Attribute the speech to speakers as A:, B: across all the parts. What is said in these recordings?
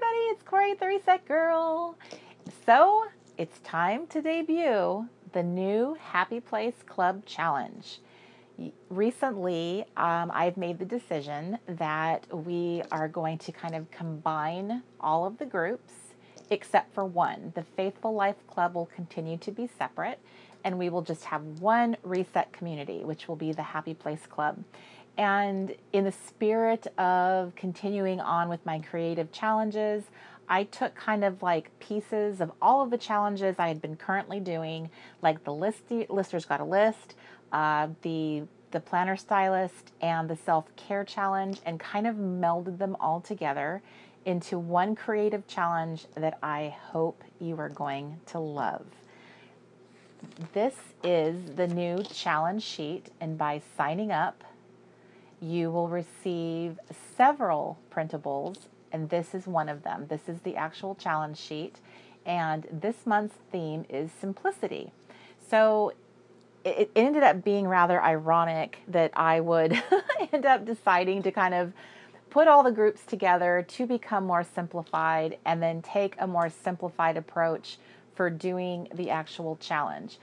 A: everybody, it's Corey the Reset Girl. So it's time to debut the new Happy Place Club Challenge. Recently, I've made the decision that we are going to kind of combine all of the groups except for one. The Faithful Life Club will continue to be separate, and we will just have one reset community, which will be the Happy Place Club. And in the spirit of continuing on with my creative challenges, I took kind of like pieces of all of the challenges I had been currently doing, like the Listers Got a List, the Planner Stylist, and the Self-Care Challenge, and kind of melded them all together into one creative challenge that I hope you are going to love. This is the new challenge sheet, and by signing up, you will receive several printables, and this is one of them. This is the actual challenge sheet, and this month's theme is simplicity. So it ended up being rather ironic that I would end up deciding to kind of put all the groups together to become more simplified and then take a more simplified approach for doing the actual challenge.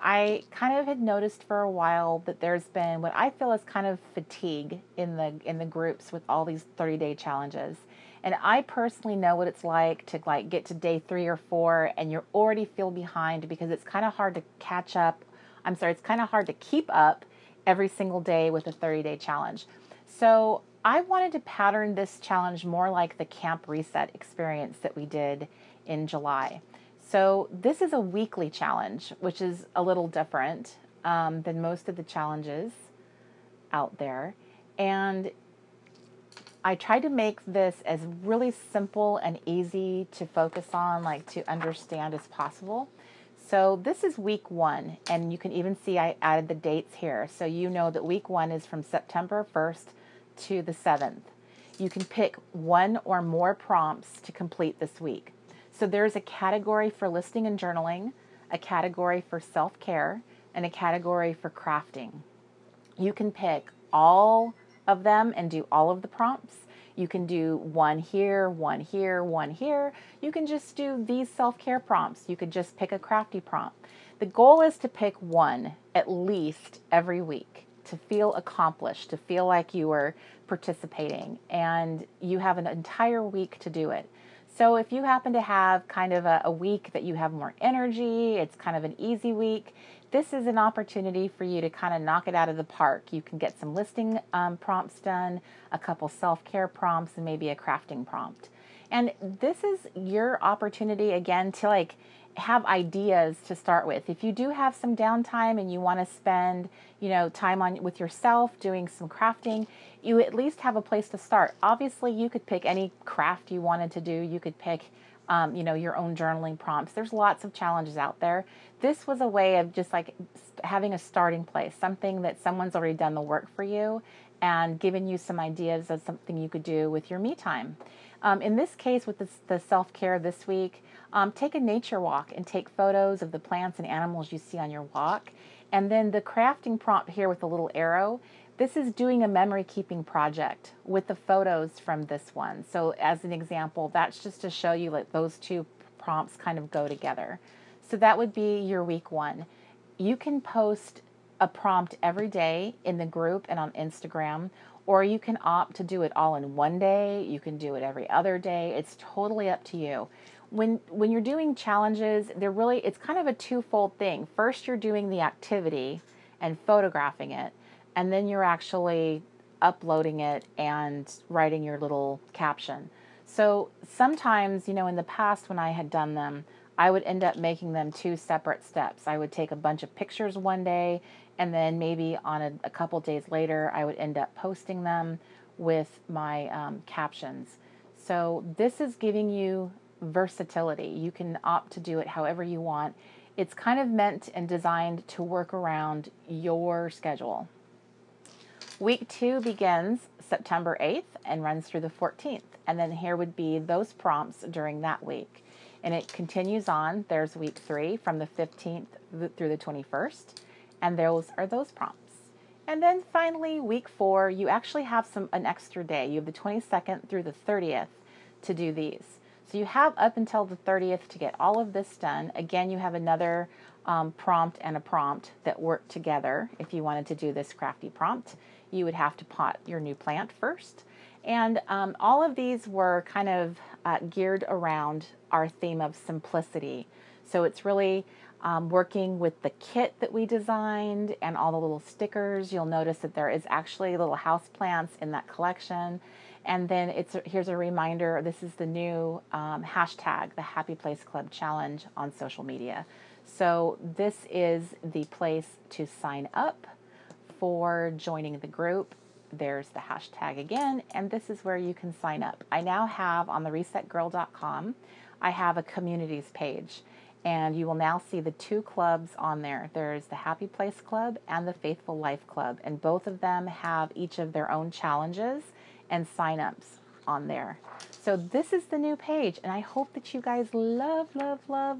A: I kind of had noticed for a while that there's been what I feel is kind of fatigue in the groups with all these 30-day challenges. And I personally know what it's like to get to day 3 or 4 and you already feel behind because it's kind of hard to catch up. It's kind of hard to keep up every single day with a 30-day challenge. So I wanted to pattern this challenge more like the Camp Reset experience that we did in July. So this is a weekly challenge, which is a little different than most of the challenges out there. And I tried to make this as really simple and easy to focus on, like to understand as possible. So this is week 1, and you can even see I added the dates here. So you know that week 1 is from September 1st to the 7th. You can pick one or more prompts to complete this week. So there's a category for listing and journaling, a category for self-care, and a category for crafting. You can pick all of them and do all of the prompts. You can do one here, one here, one here. You can just do these self-care prompts. You could just pick a crafty prompt. The goal is to pick one at least every week to feel accomplished, to feel like you are participating, and you have an entire week to do it. So if you happen to have kind of a week that you have more energy, it's kind of an easy week, this is an opportunity for you to kind of knock it out of the park. You can get some listing prompts done, a couple self-care prompts, and maybe a crafting prompt. And this is your opportunity, again, to have ideas to start with. If you do have some downtime and you want to spend, time with yourself doing some crafting, you at least have a place to start. Obviously, you could pick any craft you wanted to do. You could pick, your own journaling prompts. There's lots of challenges out there. This was a way of just having a starting place, something that someone's already done the work for you and given you some ideas of something you could do with your me time. In this case, with the self-care this week, take a nature walk and take photos of the plants and animals you see on your walk. And then the crafting prompt here with the little arrow, this is doing a memory keeping project with the photos from this one. So as an example, that's just to show you those two prompts kind of go together. So that would be your week 1. You can post a prompt every day in the group and on Instagram, or you can opt to do it all in one day. You can do it every other day. It's totally up to you. When you're doing challenges, it's kind of a twofold thing. First, you're doing the activity and photographing it, and then you're actually uploading it and writing your little caption. So sometimes, in the past when I had done them, I would end up making them 2 separate steps. I would take a bunch of pictures one day, and then maybe on a couple days later, I would end up posting them with my captions. So this is giving you versatility. You can opt to do it however you want. It's kind of meant and designed to work around your schedule. Week 2 begins September 8th and runs through the 14th. And then here would be those prompts during that week. And it continues on. There's week 3 from the 15th through the 21st. And those are those prompts. And then finally, week 4, you actually have an extra day. You have the 22nd through the 30th to do these. So you have up until the 30th to get all of this done. Again, you have another prompt and a prompt that work together. If you wanted to do this crafty prompt, you would have to pot your new plant first. And all of these were kind of geared around our theme of simplicity. So it's really working with the kit that we designed and all the little stickers. You'll notice that there is actually little house plants in that collection. And then here's a reminder, this is the new hashtag, the Happy Place Club Challenge on social media. So this is the place to sign up for joining the group. There's the hashtag again, and this is where you can sign up. I now have on the resetgirl.com, I have a communities page, and you will now see the two clubs on there. There's the Happy Place Club and the Faithful Life Club, and both of them have each of their own challenges and sign-ups on there. So this is the new page, and I hope that you guys love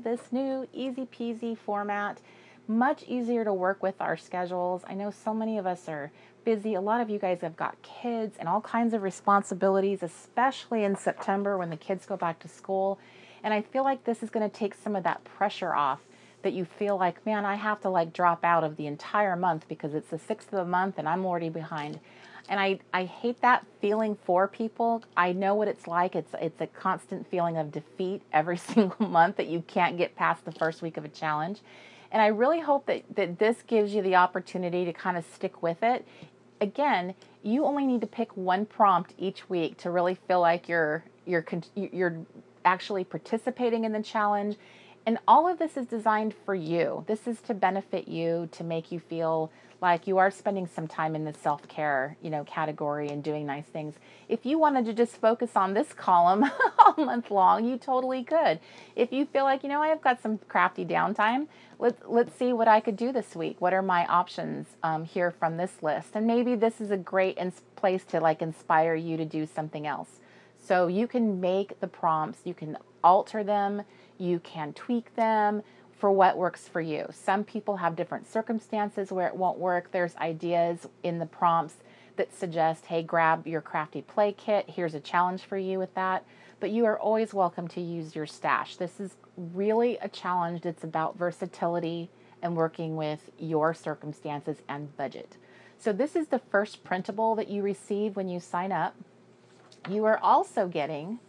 A: this new easy peasy format. Much easier to work with our schedules. I know so many of us are busy. A lot of you guys have got kids and all kinds of responsibilities, especially in September when the kids go back to school. And I feel like this is going to take some of that pressure off, that you feel like, man, I have to like drop out of the entire month because it's the 6th of the month and I'm already behind. And I hate that feeling for people. I know what it's like. It's a constant feeling of defeat every single month that you can't get past the first week of a challenge. And I really hope that this gives you the opportunity to kind of stick with it. Again, you only need to pick one prompt each week to really feel like you're actually participating in the challenge. And all of this is designed for you. This is to benefit you, to make you feel like you are spending some time in the self-care, category and doing nice things. If you wanted to just focus on this column all month long, you totally could. If you feel like, I've got some crafty downtime, let's see what I could do this week. What are my options here from this list? And maybe this is a great place to like inspire you to do something else. So you can make the prompts, you can alter them, you can tweak them for what works for you. Some people have different circumstances where it won't work. There's ideas in the prompts that suggest, hey, grab your crafty play kit. Here's a challenge for you with that. But you are always welcome to use your stash. This is really a challenge that's about versatility and working with your circumstances and budget. So this is the first printable that you receive when you sign up. You are also getting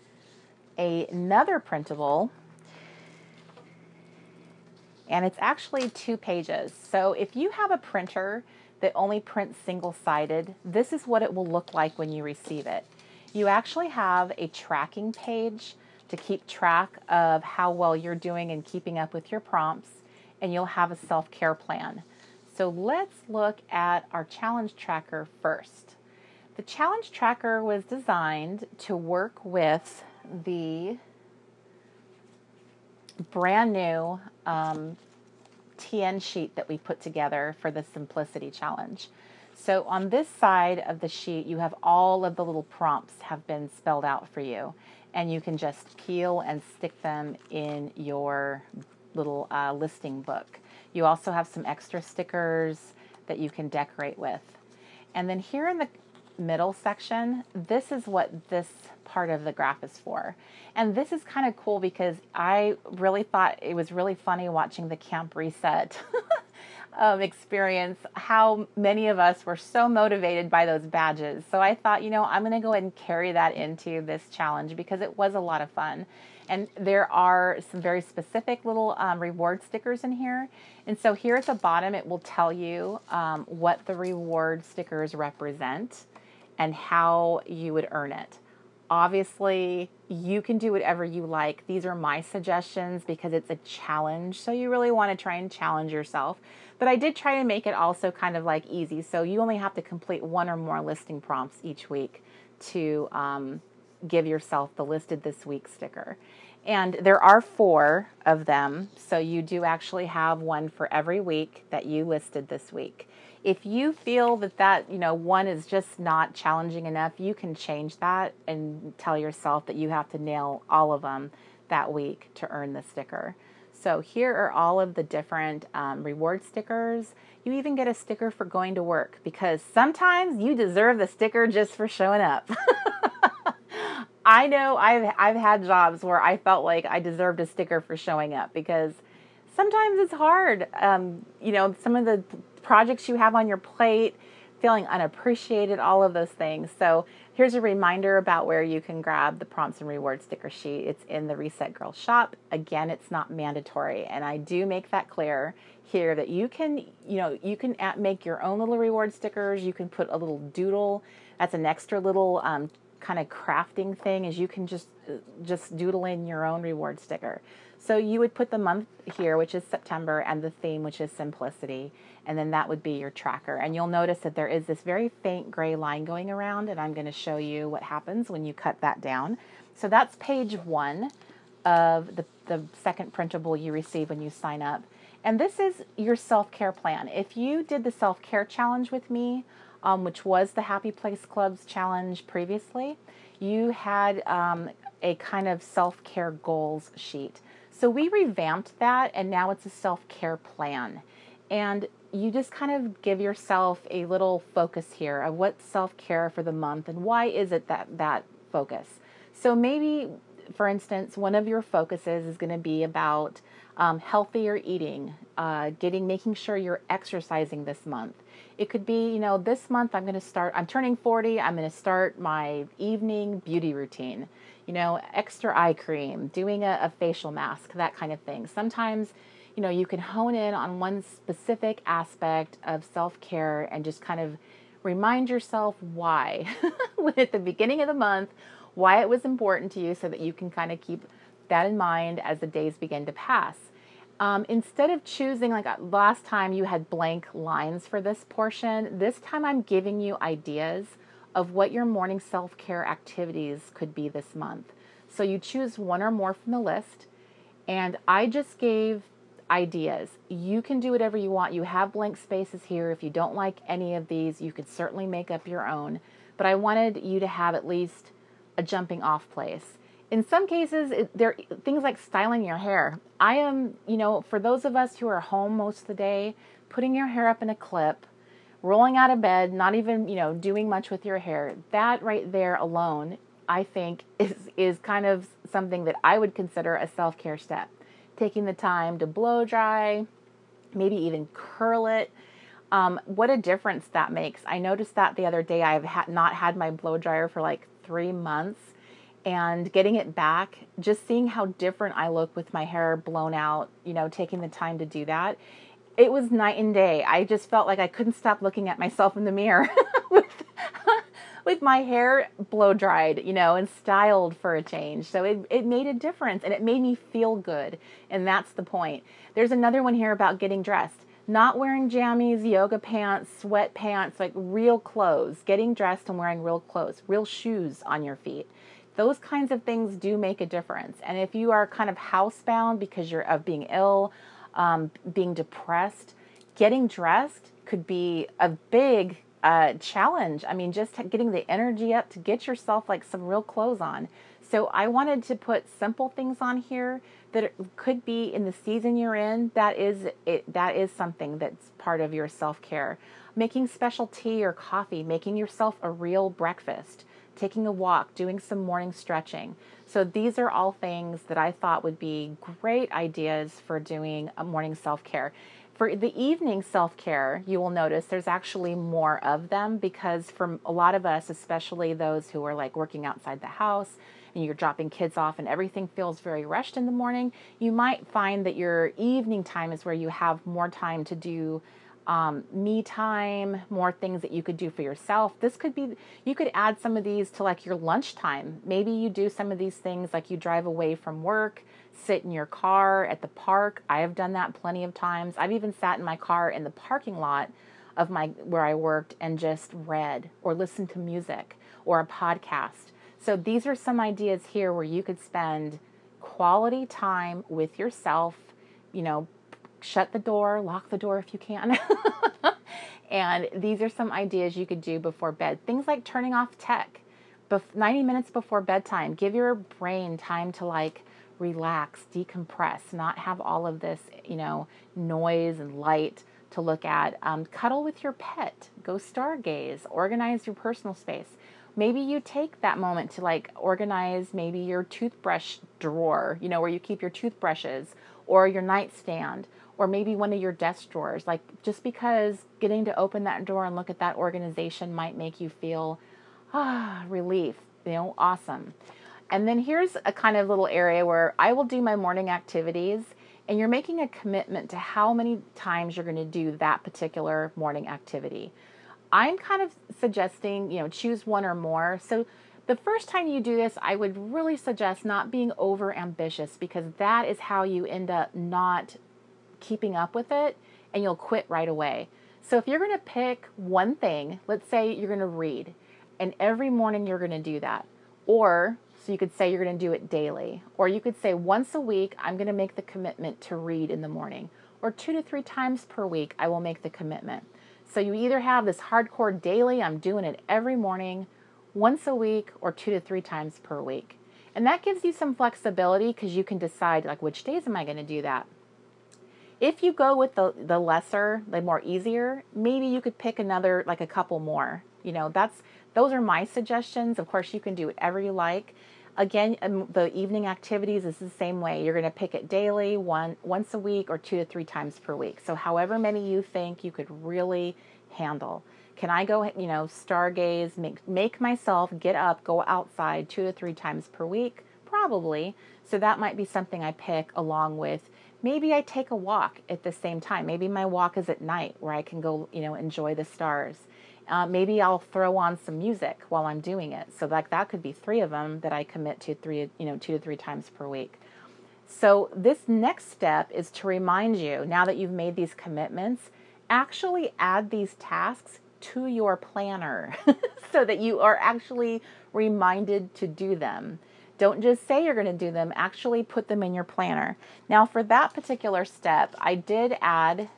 A: another printable, and it's actually 2 pages. So if you have a printer that only prints single-sided, this is what it will look like when you receive it. You actually have a tracking page to keep track of how well you're doing and keeping up with your prompts, and you'll have a self-care plan. So let's look at our challenge tracker first. The challenge tracker was designed to work with the brand new TN sheet that we put together for the Simplicity Challenge. So on this side of the sheet, you have all of the little prompts have been spelled out for you, and you can just peel and stick them in your little listing book. You also have some extra stickers that you can decorate with. And then here in the middle section, this is what this part of the graph is for. And this is kind of cool because I really thought it was really funny watching the Camp Reset experience, how many of us were so motivated by those badges. So I thought, I'm going to go ahead and carry that into this challenge because it was a lot of fun. And there are some very specific little reward stickers in here. And so here at the bottom, it will tell you what the reward stickers represent and how you would earn it. Obviously, you can do whatever you like. These are my suggestions because it's a challenge, so you really want to try and challenge yourself. But I did try to make it also kind of like easy, so you only have to complete 1 or more listing prompts each week to give yourself the Listed This Week sticker. And there are 4 of them, so you do actually have one for every week that you listed this week. If you feel that one is just not challenging enough, you can change that and tell yourself that you have to nail all of them that week to earn the sticker. So here are all of the different reward stickers. You even get a sticker for going to work because sometimes you deserve the sticker just for showing up. I know I've had jobs where I felt like I deserved a sticker for showing up because sometimes it's hard. Some of the projects you have on your plate, feeling unappreciated, all of those things. So here's a reminder about where you can grab the prompts and reward sticker sheet. It's in the Reset Girl shop. Again, it's not mandatory, and I do make that clear here that you can make your own little reward stickers. You can put a little doodle. That's an extra little kind of crafting thing, is you can just doodle in your own reward sticker. So you would put the month here, which is September, and the theme, which is simplicity, and then that would be your tracker. And you'll notice that there is this very faint gray line going around, and I'm going to show you what happens when you cut that down. So that's page 1 of the second printable you receive when you sign up. And this is your self-care plan. If you did the self-care challenge with me, which was the Happy Place Club's challenge previously, you had a kind of self-care goals sheet. So we revamped that, and now it's a self-care plan. And you just kind of give yourself a little focus here of what's self-care for the month and why is it that focus. So maybe, for instance, one of your focuses is going to be about healthier eating, making sure you're exercising this month. It could be, this month I'm turning 40, I'm going to start my evening beauty routine, extra eye cream, doing a facial mask, that kind of thing. Sometimes, you can hone in on one specific aspect of self-care and just kind of remind yourself why, at the beginning of the month, why it was important to you so that you can kind of keep that in mind as the days begin to pass. Instead of choosing, like last time you had blank lines for this portion, this time I'm giving you ideas of what your morning self-care activities could be this month. So you choose one or more from the list, and I just gave ideas. You can do whatever you want. You have blank spaces here. If you don't like any of these, you could certainly make up your own, but I wanted you to have at least a jumping off place. In some cases, there are things like styling your hair. I am, for those of us who are home most of the day, putting your hair up in a clip, rolling out of bed, not even, doing much with your hair, that right there alone, I think is kind of something that I would consider a self-care step. Taking the time to blow dry, maybe even curl it. What a difference that makes. I noticed that the other day. I've not had my blow dryer for like 3 months. And getting it back, just seeing how different I look with my hair blown out, taking the time to do that, it was night and day. I just felt like I couldn't stop looking at myself in the mirror with my hair blow dried, and styled for a change. So it made a difference, and it made me feel good. And that's the point. There's another one here about getting dressed. Not wearing jammies, yoga pants, sweatpants, like real clothes. Getting dressed and wearing real clothes, real shoes on your feet. Those kinds of things do make a difference. And if you are kind of housebound because you're of being ill, being depressed, getting dressed could be a big challenge. I mean, just getting the energy up to get yourself like some real clothes on. So I wanted to put simple things on here that could be in the season you're in. That is something that's part of your self-care. Making special tea or coffee, making yourself a real breakfast, taking a walk, doing some morning stretching. So these are all things that I thought would be great ideas for doing a morning self-care. For the evening self-care, you will notice there's actually more of them, because for a lot of us, especially those who are like working outside the house and you're dropping kids off and everything feels very rushed in the morning, you might find that your evening time is where you have more time to do me time, more things that you could do for yourself. This could be, you could add some of these to like your lunchtime. Maybe you do some of these things like you drive away from work, sit in your car at the park. I have done that plenty of times. I've even sat in my car in the parking lot of where I worked and just read or listened to music or a podcast. So these are some ideas here where you could spend quality time with yourself, shut the door, lock the door if you can. And these are some ideas you could do before bed. Things like turning off tech 90 minutes before bedtime. Give your brain time to like relax, decompress, not have all of this, noise and light to look at. Cuddle with your pet, go stargaze, organize your personal space. Maybe you take that moment to like organize maybe your toothbrush drawer, you know, where you keep your toothbrushes, or your nightstand, or maybe one of your desk drawers. Like, just because getting to open that drawer and look at that organization might make you feel relief, you know, awesome. And then here's a kind of little area where I will do my morning activities, and you're making a commitment to how many times you're going to do that particular morning activity. I'm kind of suggesting, you know, choose one or more. So the first time you do this, I would really suggest not being over ambitious, because that is how you end up not keeping up with it and you'll quit right away. So if you're going to pick one thing, let's say you're going to read, and every morning you're going to do that. Or, so you could say you're going to do it daily. Or you could say once a week, I'm going to make the commitment to read in the morning. Or 2 to 3 times per week, I will make the commitment. So you either have this hardcore daily, I'm doing it every morning, once a week, or 2 to 3 times per week. And that gives you some flexibility, because you can decide, like, which days am I going to do that? If you go with the lesser, the more easier, maybe you could pick another, like a couple more. You know, those are my suggestions. Of course, you can do whatever you like. Again, the evening activities is the same way. You're going to pick it daily, once a week, or 2 to 3 times per week. So however many you think you could really handle. Can I go, you know, stargaze, make myself get up, go outside 2 to 3 times per week? Probably. So that might be something I pick, along with maybe I take a walk at the same time. Maybe my walk is at night, where I can go, you know, enjoy the stars. Maybe I'll throw on some music while I'm doing it. So like that could be 3 of them that I commit to 2 to 3 times per week. So this next step is to remind you, now that you've made these commitments, actually add these tasks to your planner so that you are actually reminded to do them. Don't just say you're going to do them, actually put them in your planner. Now for that particular step, I did add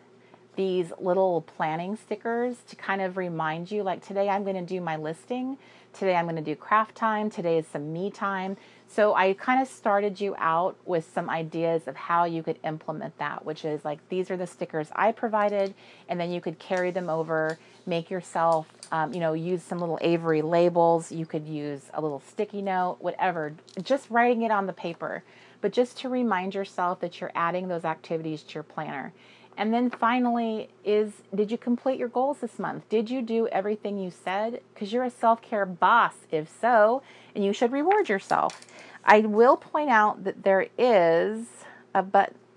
A: these little planning stickers to kind of remind you, like, today I'm going to do my listing, today I'm going to do craft time, today is some me time. So I kind of started you out with some ideas of how you could implement that, which is like, these are the stickers I provided, and then you could carry them over, make yourself, you know, use some little Avery labels. You could use a little sticky note, whatever, just writing it on the paper, but just to remind yourself that you're adding those activities to your planner. And then finally did you complete your goals this month? Did you do everything you said? Because you're a self-care boss, if so, and you should reward yourself. I will point out that there is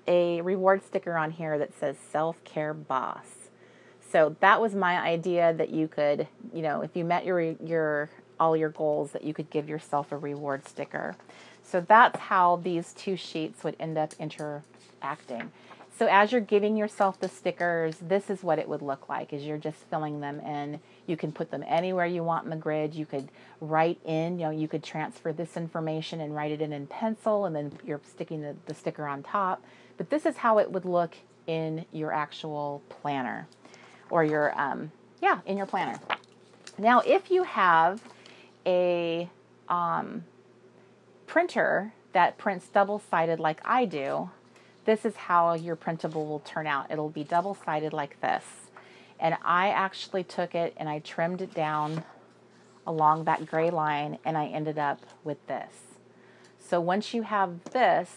A: a reward sticker on here that says self-care boss. So that was my idea, that you could, you know, if you met all your goals, that you could give yourself a reward sticker. So that's how these 2 sheets would end up interacting. So as you're giving yourself the stickers, this is what it would look like, as you're just filling them in. You can put them anywhere you want in the grid. You could write in, you know, you could transfer this information and write it in pencil, and then you're sticking the sticker on top. But this is how it would look in your actual planner, or your, in your planner. Now, if you have a printer that prints double-sided like I do, this is how your printable will turn out. It'll be double-sided like this. And I actually took it and I trimmed it down along that gray line, and I ended up with this. So once you have this,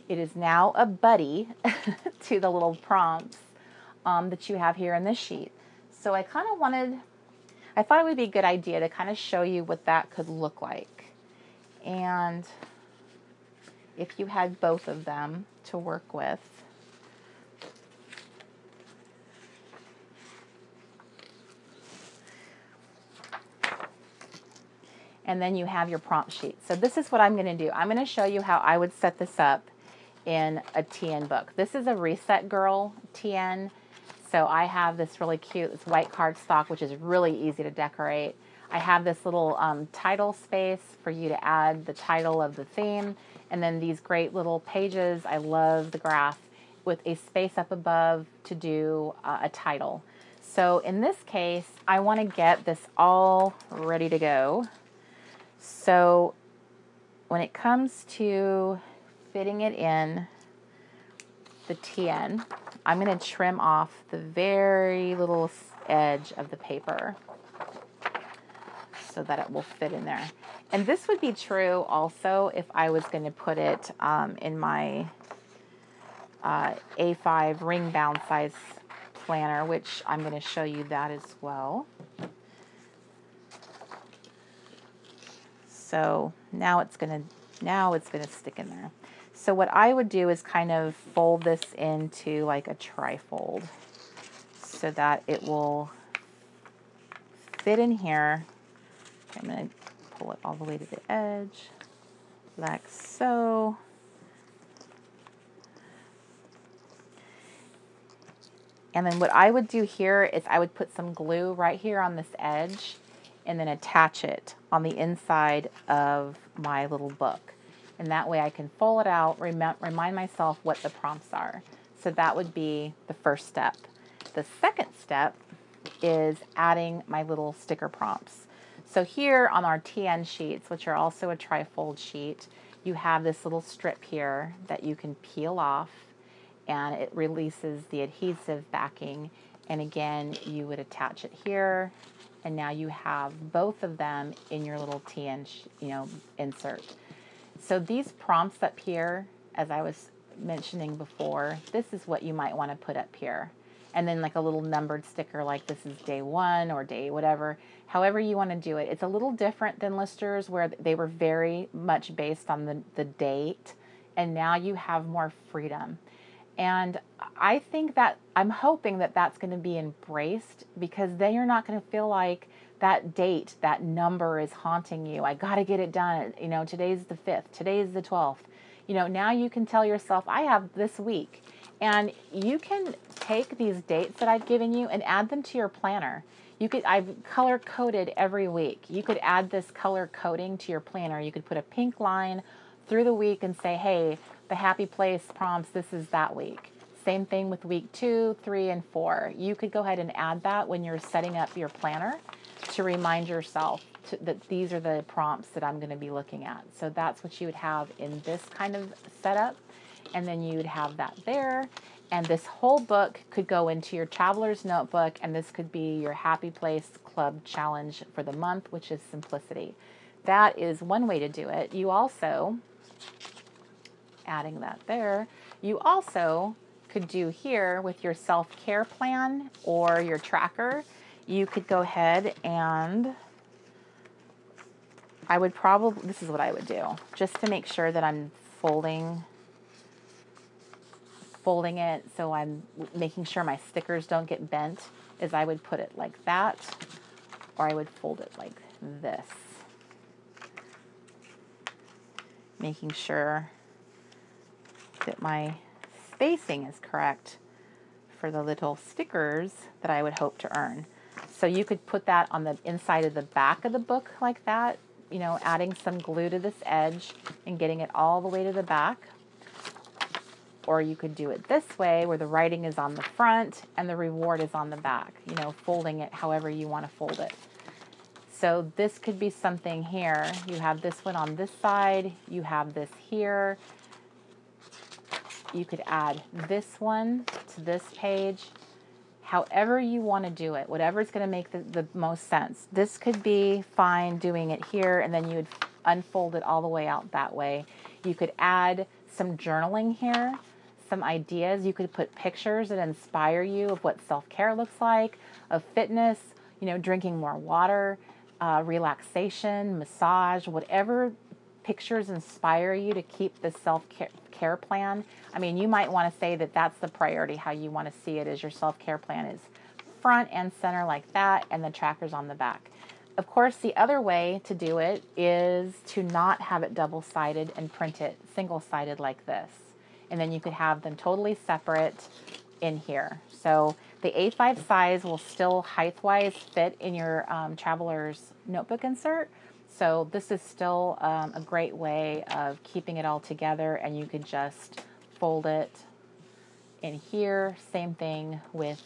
A: it is now a buddy to the little prompts that you have here in this sheet. So I thought it would be a good idea to kind of show you what that could look like. And if you had both of them to work with. And then you have your prompt sheet. So this is what I'm going to do. I'm going to show you how I would set this up in a TN book. This is a Reset Girl TN. So I have this really cute, this white cardstock, which is really easy to decorate. I have this little title space for you to add the title of the theme. And then these great little pages. I love the graph, with a space up above to do a title. So in this case, I want to get this all ready to go. So when it comes to fitting it in the TN, I'm going to trim off the very little edge of the paper. so that it will fit in there. And this would be true also if I was going to put it in my A5 ring bound size planner, which I'm going to show you that as well. So now it's going to stick in there. So what I would do is kind of fold this into like a trifold so that it will fit in here. Okay, I'm going to pull it all the way to the edge, like so. And then what I would do here is I would put some glue right here on this edge and then attach it on the inside of my little book. And that way I can fold it out, remind myself what the prompts are. So that would be the first step. The second step is adding my little sticker prompts. So here on our TN sheets, which are also a trifold sheet, you have this little strip here that you can peel off, and it releases the adhesive backing. And again, you would attach it here, and now you have both of them in your little TN, insert. So these prompts up here, as I was mentioning before, this is what you might want to put up here. And then like a little numbered sticker like this is day 1 or day whatever, however you want to do it. It's a little different than listers where they were very much based on the date, and now you have more freedom. And I think that, I'm hoping that that's going to be embraced, because then you're not going to feel like that date, that number is haunting you. I got to get it done. Today's the 5th, today's the 12th. Now you can tell yourself, I have this week. And you can take these dates that I've given you and add them to your planner. I've color coded every week. You could add this color coding to your planner. You could put a pink line through the week and say, hey, the happy place prompts, this is that week. Same thing with week 2, 3, and 4. You could go ahead and add that when you're setting up your planner to remind yourself that these are the prompts that I'm going to be looking at. So that's what you would have in this kind of setup. And then you would have that there. And this whole book could go into your traveler's notebook, and this could be your Happy Place Club challenge for the month, which is simplicity. That is one way to do it. You also, adding that there, you also could do here with your self-care plan or your tracker. You could go ahead and this is what I would do, just to make sure that I'm folding it so I'm making sure my stickers don't get bent, is I would put it like that, or I would fold it like this, making sure that my spacing is correct for the little stickers that I would hope to earn. So you could put that on the inside of the back of the book like that, adding some glue to this edge and getting it all the way to the back. Or you could do it this way where the writing is on the front and the reward is on the back, folding it however you want to fold it. So this could be something here. You have this one on this side, you have this here. You could add this one to this page, however you want to do it, whatever is going to make the most sense. This could be fine doing it here, and then you would unfold it all the way out that way. You could add some journaling here, some ideas. You could put pictures that inspire you of what self-care looks like, of fitness, drinking more water, relaxation, massage, whatever pictures inspire you to keep the self-care plan. I mean, you might want to say that that's the priority, how you want to see it, as your self-care plan is front and center like that, and the tracker's on the back. Of course, the other way to do it is to not have it double-sided and print it single-sided like this. And then you could have them totally separate in here. So the A5 size will still height-wise fit in your traveler's notebook insert. So this is still a great way of keeping it all together, and you could just fold it in here. Same thing with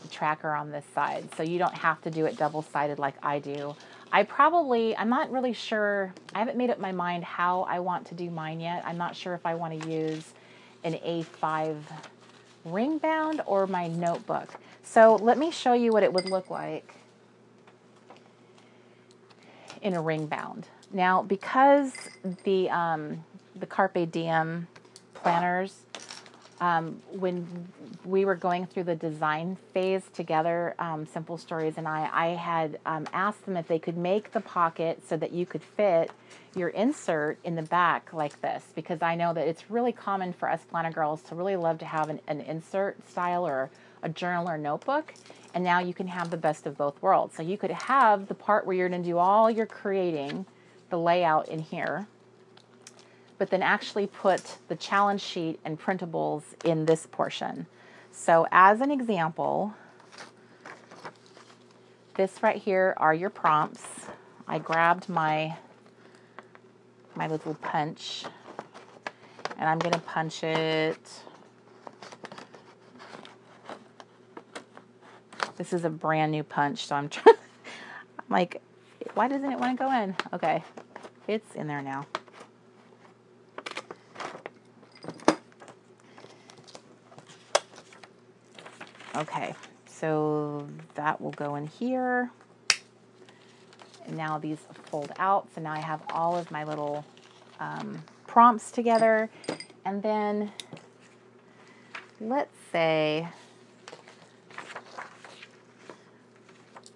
A: the tracker on this side. So you don't have to do it double-sided like I do. I'm not really sure, I haven't made up my mind how I want to do mine yet. I'm not sure if I want to use an A5 ring bound or my notebook. So let me show you what it would look like. in a ring bound. Now, because the Carpe Diem planners, when we were going through the design phase together, Simple Stories and I had asked them if they could make the pocket so that you could fit your insert in the back like this, because I know that it's really common for us planner girls to really love to have an insert style or a journal or notebook, and now you can have the best of both worlds. So you could have the part where you're going to do all your creating, the layout in here, but then actually put the challenge sheet and printables in this portion. So as an example, this right here are your prompts. I grabbed my little punch, and I'm gonna punch it. This is a brand new punch, so I'm trying, I'm like, why doesn't it want to go in? Okay, it's in there now. Okay, so that will go in here. And now these fold out, so now I have all of my little prompts together. And then let's say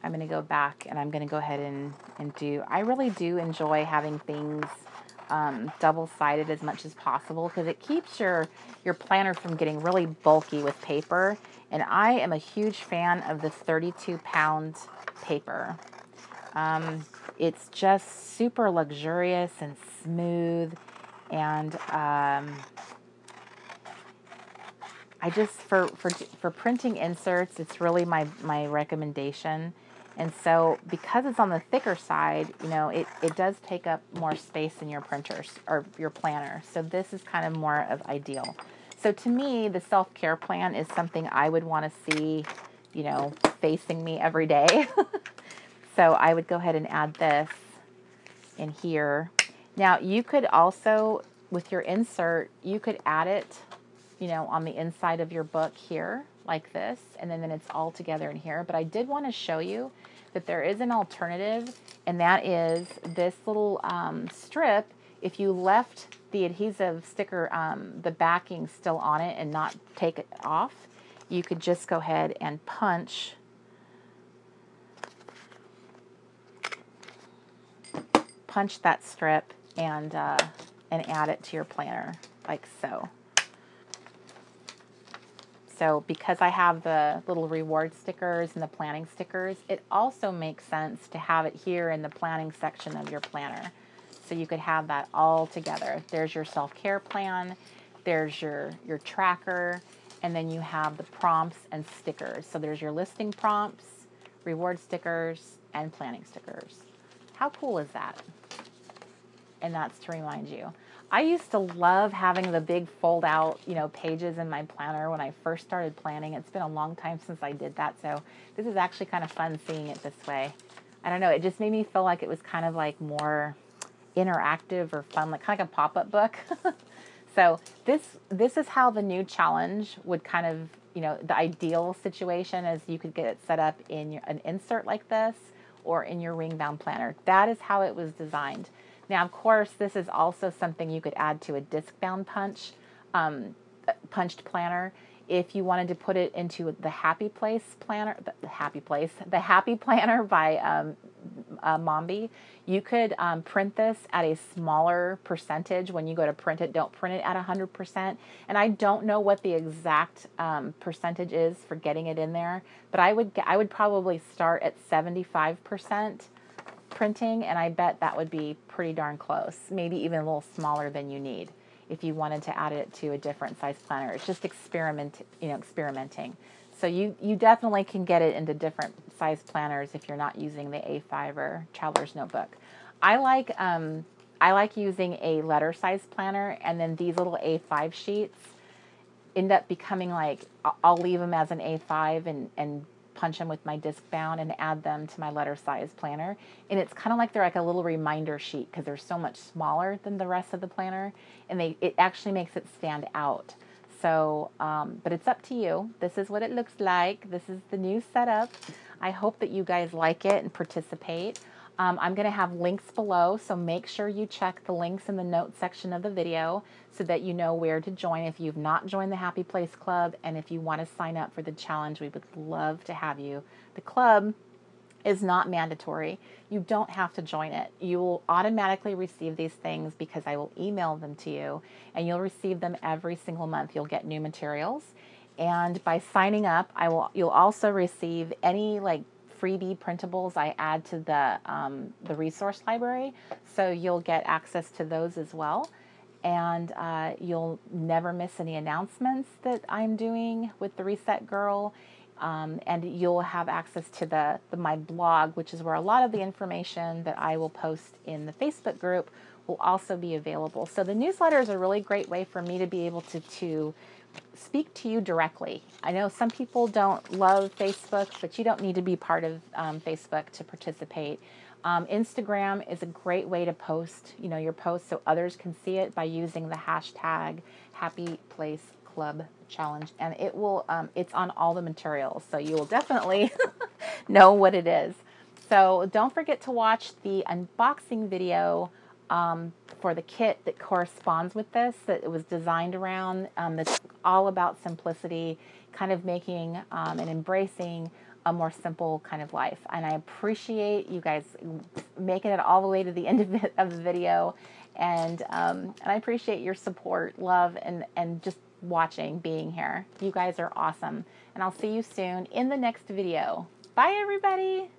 A: I'm going to go back and I'm going to go ahead and do, I really do enjoy having things double-sided as much as possible, because it keeps your planner from getting really bulky with paper. And I am a huge fan of the 32-pound paper. It's just super luxurious and smooth, and I just, for printing inserts, it's really my recommendation. And so because it's on the thicker side, you know, it does take up more space in your printers or your planner. So this is kind of more of ideal. So to me, the self-care plan is something I would want to see, you know, facing me every day. So I would go ahead and add this in here. Now you could also, with your insert, you could add it, you know, on the inside of your book here, like this, and then it's all together in here. But I did want to show you that there is an alternative, and that is this little strip. If you left the adhesive sticker, the backing still on it and not take it off, you could just go ahead and punch that strip and add it to your planner, like so. So because I have the little reward stickers and the planning stickers, it also makes sense to have it here in the planning section of your planner. So you could have that all together. There's your self-care plan, there's your tracker, and then you have the prompts and stickers. So there's your listing prompts, reward stickers, and planning stickers. How cool is that? And that's to remind you. I used to love having the big fold out, you know, pages in my planner when I first started planning. It's been a long time since I did that, so this is actually kind of fun seeing it this way. I don't know, it just made me feel like it was kind of like more interactive or fun, like kind of like a pop-up book. So this is how the new challenge would kind of, you know, the ideal situation is you could get it set up in an insert like this or in your ring bound planner. That is how it was designed. Now, of course, this is also something you could add to a disc-bound punched planner. If you wanted to put it into the Happy Place planner, the Happy Planner by Mombi, you could print this at a smaller percentage. When you go to print it, don't print it at 100%. And I don't know what the exact percentage is for getting it in there, but I would probably start at 75%. Printing, and I bet that would be pretty darn close, maybe even a little smaller than you need if you wanted to add it to a different size planner. It's just experimenting. So you definitely can get it into different size planners if you're not using the A5 or Traveler's Notebook. I like using a letter size planner, and then these little A5 sheets end up becoming like, I'll leave them as an A5 and punch them with my disc bound and add them to my letter size planner. And it's kind of like they're like a little reminder sheet because they're so much smaller than the rest of the planner, and it actually makes it stand out. So, but it's up to you. This is what it looks like. This is the new setup. I hope that you guys like it and participate. I'm going to have links below, so make sure you check the links in the notes section of the video so that you know where to join if you've not joined the Happy Place Club, and if you want to sign up for the challenge, we would love to have you. The club is not mandatory. You don't have to join it. You will automatically receive these things because I will email them to you, and you'll receive them every single month. You'll get new materials, and by signing up, you'll also receive any like freebie printables I add to the resource library, so you'll get access to those as well. And you'll never miss any announcements that I'm doing with the Reset Girl. And you'll have access to my blog, which is where a lot of the information that I will post in the Facebook group will also be available. So the newsletter is a really great way for me to be able to speak to you directly. I know some people don't love Facebook, but you don't need to be part of Facebook to participate. Instagram is a great way to post, your posts so others can see it by using the hashtag Happy Place Club Challenge, and it will it's on all the materials, so you will definitely know what it is. So don't forget to watch the unboxing video for the kit that corresponds with this, that it was designed around. That's all about simplicity, kind of making and embracing a more simple kind of life. And I appreciate you guys making it all the way to the end of the video, and I appreciate your support, love, and just watching, being here. You guys are awesome, and I'll see you soon in the next video. Bye, everybody.